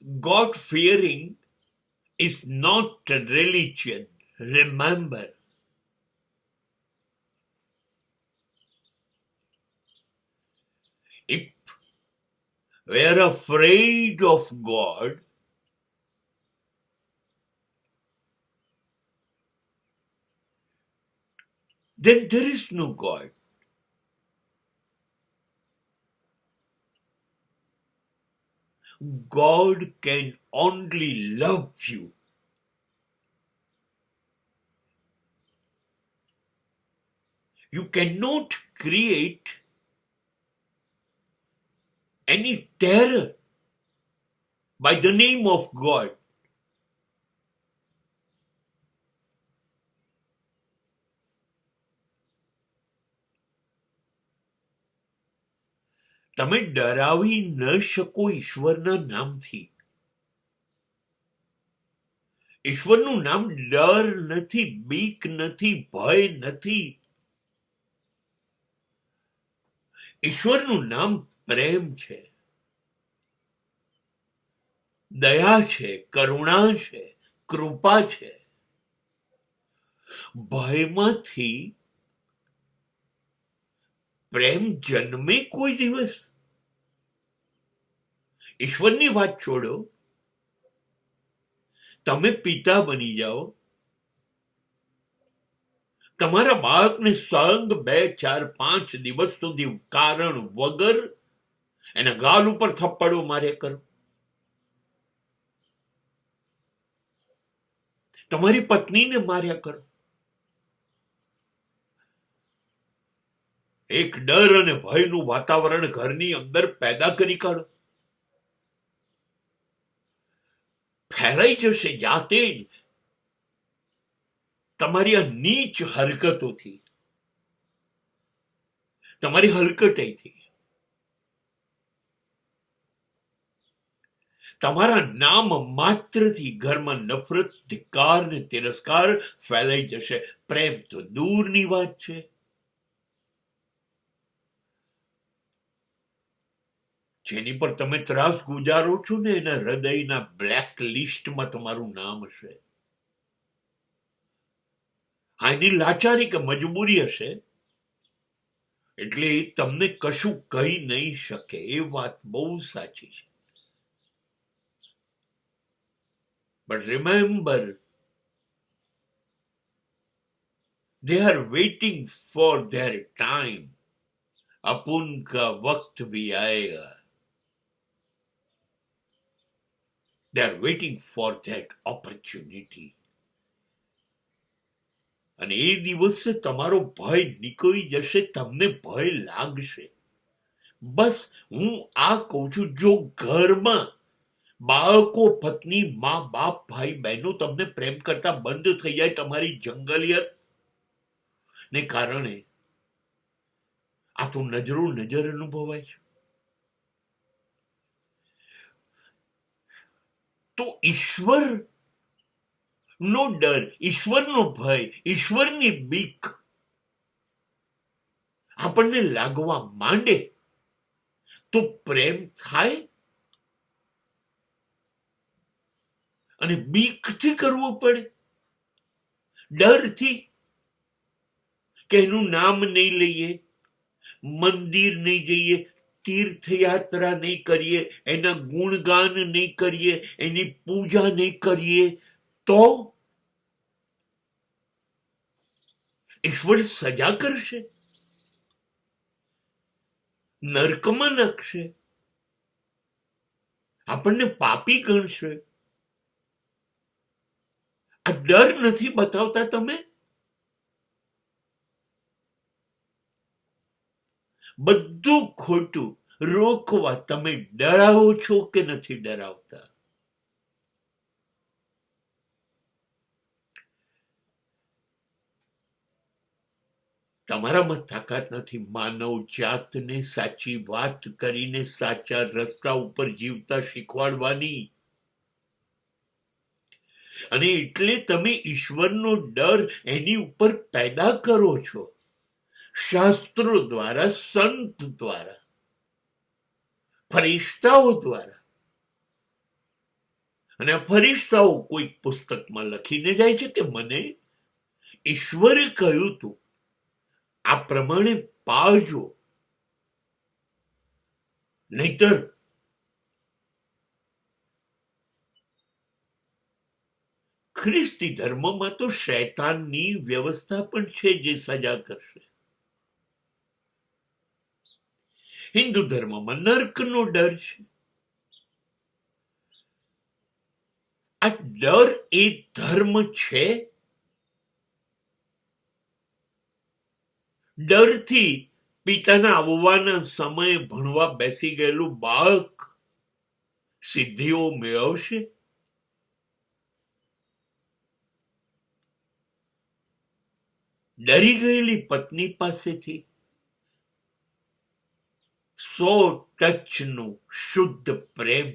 God fearing is not a religion. Remember. If we are afraid of God, then there is no God. God can only love you. You cannot create any terror by the name of God. તમે ડરાવી ન શકો ઈશ્વરના નામથી. ઈશ્વરનું નામ ડર નથી, બીક નથી, ભય નથી. ઈશ્વરનું નામ પ્રેમ છે, દયા છે, કરુણા છે, કૃપા છે. ભયમાંથી પ્રેમ જન્મે કોઈ દિવસ? ઈશ્વરની વાત છોડો, તમે પિતા બની જાઓ, તમારા બાળકને સંગ 2, 4, 5 દિવસ સુધી કારણ વગર એના ગાલ ઉપર થપ્પડો મારે કરો. તમારી પત્નીને માર્યા કરો. એક ડર અને ભયનું વાતાવરણ ઘરની અંદર પેદા કરી કાઢો. ફેલાઈ જશે જાતે જ તમારી આ નીચ હરકતોથી, તમારી હલકટાઈથી. તમારા નામ માત્રથી ઘરમાં નફરત, ધિક્કાર ને તિરસ્કાર ફેલાઈ જશે. પ્રેમ તો દૂરની વાત છે. જેની પર તમે ત્રાસ ગુજારો છો ને એના હૃદયના બ્લેક લિસ્ટમાં તમારું નામ હશે. આની લાચારી કે મજબૂરી હશે એટલે તમને કશું કહી નહીં શકે. એ વાત બહુ સાચી છે. But remember, they are waiting for their time. अपन का वक्त भी आएगा. They are waiting for that opportunity. અને એ દિવસે તમારો ભય નીકળી જશે, તમને ભય લાગશે. બસ હું આ કહું છું, જો ઘરમાં બાળકો, પત્ની, મા બાપ, ભાઈ બહેનો તમને પ્રેમ કરતા બંધ થઈ જાય તમારી જંગલિયત ને કારણે, આ તો નજરો નજર અનુભવાય છે, તો ઈશ્વર નો ડર, ઈશ્વરનો ભય, ઈશ્વરની બીક આપણને લાગવા માંડે તો પ્રેમ થાય. અને બીકથી કરવો પડે, ડરથી કે એનું નામ નહીં લઈએ, મંદિર નહીં જઈએ, તીર્થયાત્રા નહીં કરીએ, એના ગુણગાન નહીં કરીએ, એની પૂજા નહીં કરીએ, તો ઈશ્વર સજા કરશે, નરકમાં નાખશે, આપણને પાપી ગણશે. આ ડર નથી બતાવતા તમે? બધું ખોટું રોકવા તમે ડરાવો છો કે નથી ડરાવતા? તમારામાં તાકાત નથી માનવ જાતને સાચી વાત કરીને સાચા રસ્તા ઉપર જીવતા શીખવાડવાની. અને એટલે તમે ઈશ્વરનો ડર એની ઉપર પેદા કરો છો, શાસ્ત્રો દ્વારા, સંત દ્વારા, ફરિશ્તાઓ દ્વારા. અને આ ફરિશ્તાઓ કોઈક પુસ્તકમાં લખીને જાય છે કે મને ઈશ્વરે કહ્યું તું આ પ્રમાણે પાળજો, નહીતર ખ્રિસ્તી ધર્મમાં તો શૈતાનની વ્યવસ્થા પણ છે જે સજા કરશે. હિન્દુ ધર્મમાં નર્કનો ડર છે. આ ડર એ ધર્મ છે? ડરથી પિતાના આવવાના સમયે ભણવા બેસી ગયેલું બાળક સિદ્ધિઓ મેળવશે? ડરી ગયેલી પત્ની પાસેથી 100 ટચનું શુદ્ધ પ્રેમ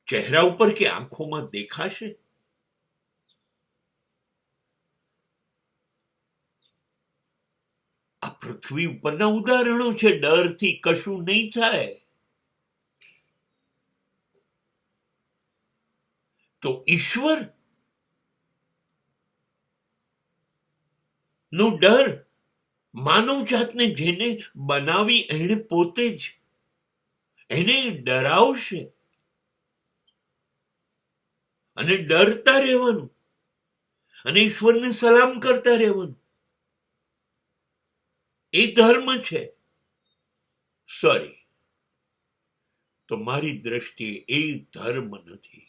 ચહેરા ઉપર કે આંખોમાં દેખાશે? આ પૃથ્વી ઉપરના ઉદાહરણો છે. ડરથી કશું નહીં થાય. તો ઈશ્વર નો ડર માનવ જાતને જેને બનાવી એને પોતે જ એને ડરાવશે અને ડરતા રહેવાનું અને ઈશ્વરને સલામ કરતા રહેવાનું. એ ધર્મ છે. સોરી, તો મારી દ્રષ્ટિએ એ ધર્મ નથી.